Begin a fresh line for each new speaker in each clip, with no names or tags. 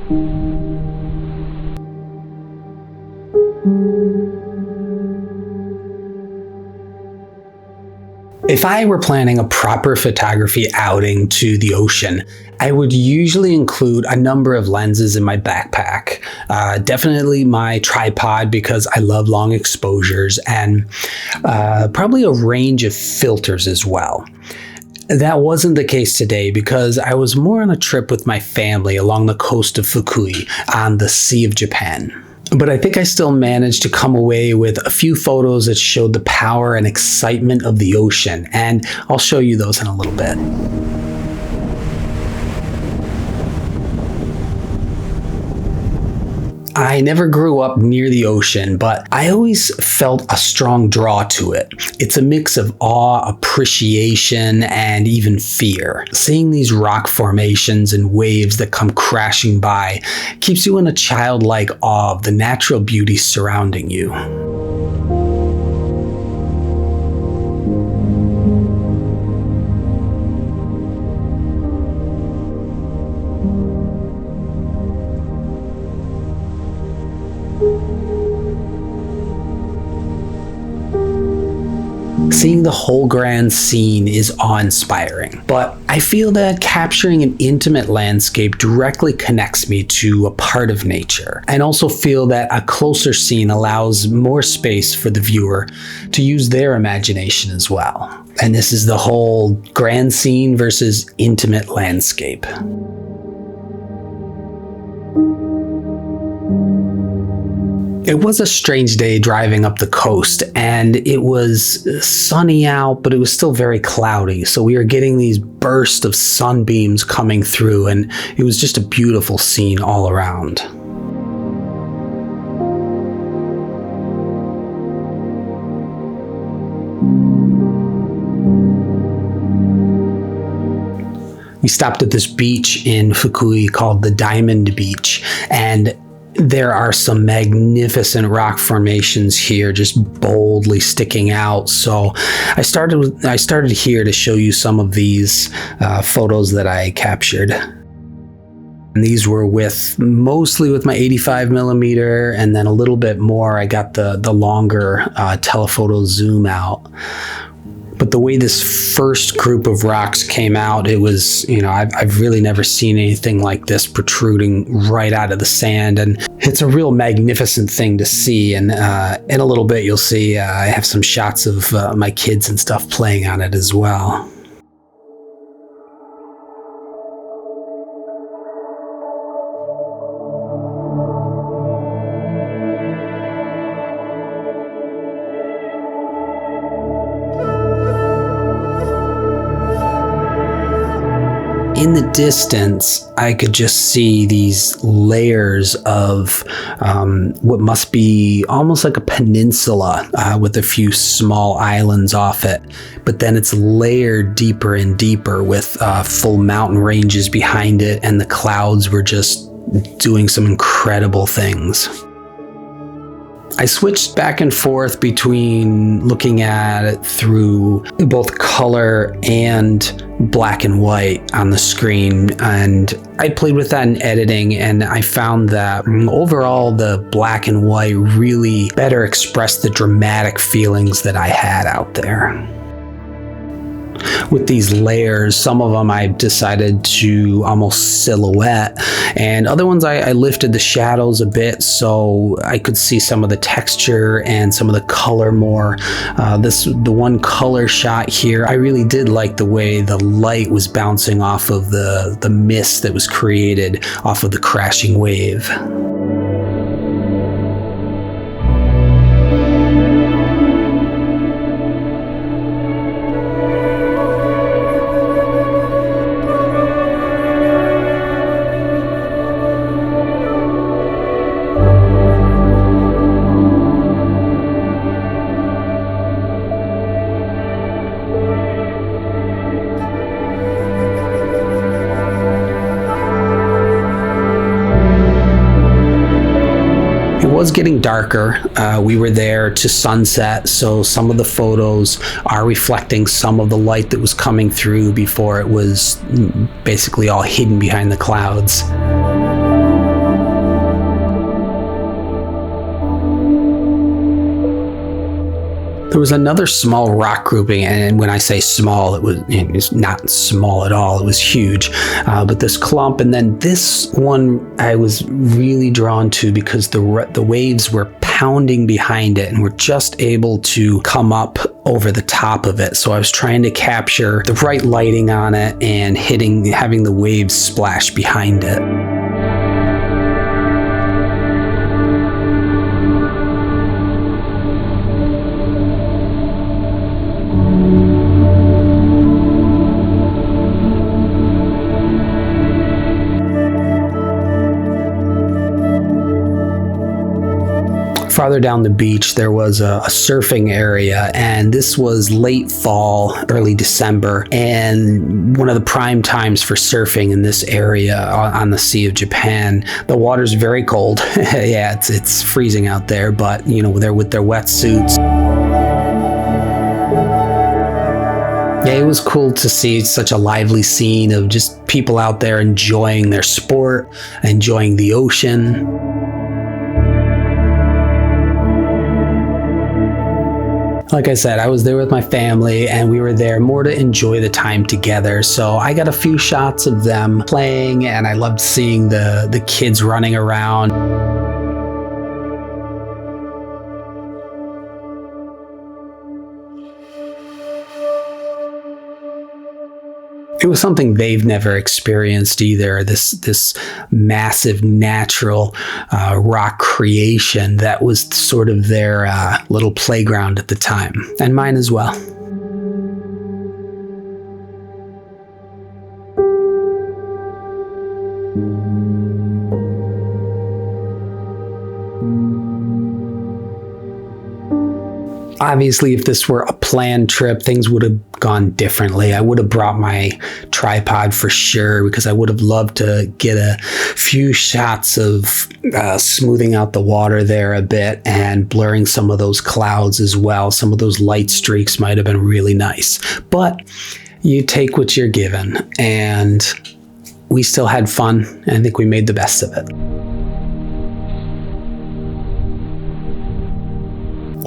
If I were planning a proper photography outing to the ocean, I would usually include a number of lenses in my backpack. Definitely my tripod because I love long exposures, and probably a range of filters as well. That wasn't the case today because I was more on a trip with my family along the coast of Fukui on the Sea of Japan. But I think I still managed to come away with a few photos that showed the power and excitement of the ocean, and I'll show you those in a little bit. I never grew up near the ocean, but I always felt a strong draw to it. It's a mix of awe, appreciation, and even fear. Seeing these rock formations and waves that come crashing by keeps you in a childlike awe of the natural beauty surrounding you. Seeing the whole grand scene is awe-inspiring, but I feel that capturing an intimate landscape directly connects me to a part of nature, and also feel that a closer scene allows more space for the viewer to use their imagination as well. And this is the whole grand scene versus intimate landscape. It was a strange day driving up the coast, and it was sunny out, but it was still very cloudy. So we were getting these bursts of sunbeams coming through, and it was just a beautiful scene all around. We stopped at this beach in Fukui called the Diamond Beach, and there are some magnificent rock formations here just boldly sticking out. So I started here to show you some of these photos that I captured. And these were mostly with my 85mm, and then a little bit more I got the longer telephoto zoom out. But the way this first group of rocks came out, it was, I've really never seen anything like this protruding right out of the sand. And it's a real magnificent thing to see. And in a little bit, you'll see I have some shots of my kids and stuff playing on it as well. In the distance, I could just see these layers of what must be almost like a peninsula with a few small islands off it. But then it's layered deeper and deeper with full mountain ranges behind it, and the clouds were just doing some incredible things. I switched back and forth between looking at it through both color and black and white on the screen, and I played with that in editing, and I found that overall the black and white really better expressed the dramatic feelings that I had out there. With these layers, some of them I decided to almost silhouette, and other ones I lifted the shadows a bit so I could see some of the texture and some of the color more. The one color shot here, I really did like the way the light was bouncing off of the mist that was created off of the crashing wave. Was getting darker. We were there to sunset, so some of the photos are reflecting some of the light that was coming through before it was basically all hidden behind the clouds. There was another small rock grouping, and when I say small, it's not small at all. It was huge, but this clump, and then this one I was really drawn to because the waves were pounding behind it and were just able to come up over the top of it. So I was trying to capture the right lighting on it and having the waves splash behind it. Farther down the beach, there was a surfing area, and this was late fall, early December, and one of the prime times for surfing in this area on the Sea of Japan. The water's very cold. Yeah, it's freezing out there, but you know, they're with their wetsuits. Yeah, it was cool to see such a lively scene of just people out there enjoying their sport, enjoying the ocean. Like I said, I was there with my family, and we were there more to enjoy the time together. So I got a few shots of them playing, and I loved seeing the kids running around. It was something they've never experienced either, this massive natural rock creation that was sort of their little playground at the time, and mine as well. Obviously, if this were a planned trip, things would have gone differently. I would have brought my tripod for sure, because I would have loved to get a few shots of smoothing out the water there a bit and blurring some of those clouds as well. Some of those light streaks might have been really nice. But you take what you're given, and we still had fun, and I think we made the best of it.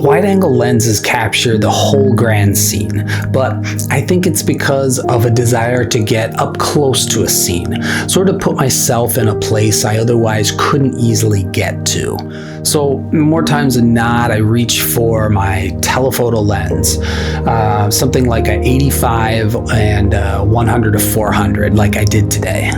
Wide-angle lenses capture the whole grand scene, but I think it's because of a desire to get up close to a scene, sort of put myself in a place I otherwise couldn't easily get to. So more times than not, I reach for my telephoto lens, something like an 85 and 100 to 400 like I did today.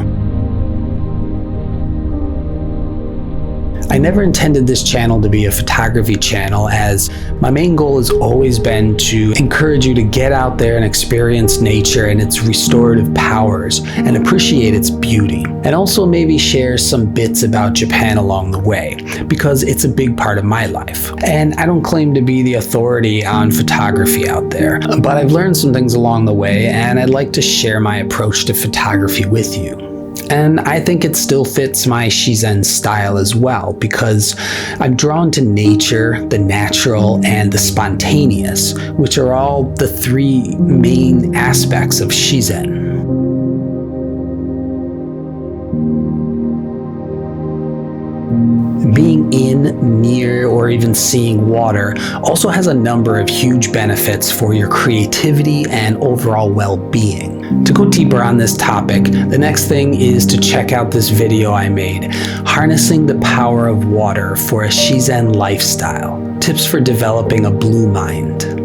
I never intended this channel to be a photography channel, as my main goal has always been to encourage you to get out there and experience nature and its restorative powers and appreciate its beauty. And also maybe share some bits about Japan along the way, because it's a big part of my life. And I don't claim to be the authority on photography out there, but I've learned some things along the way, and I'd like to share my approach to photography with you. And I think it still fits my Shizen style as well, because I'm drawn to nature, the natural, and the spontaneous, which are all the three main aspects of Shizen. Being in, near, or even seeing water also has a number of huge benefits for your creativity and overall well-being. To go deeper on this topic, the next thing is to check out this video I made, Harnessing the Power of Water for a Shizen Lifestyle, Tips for Developing a Blue Mind.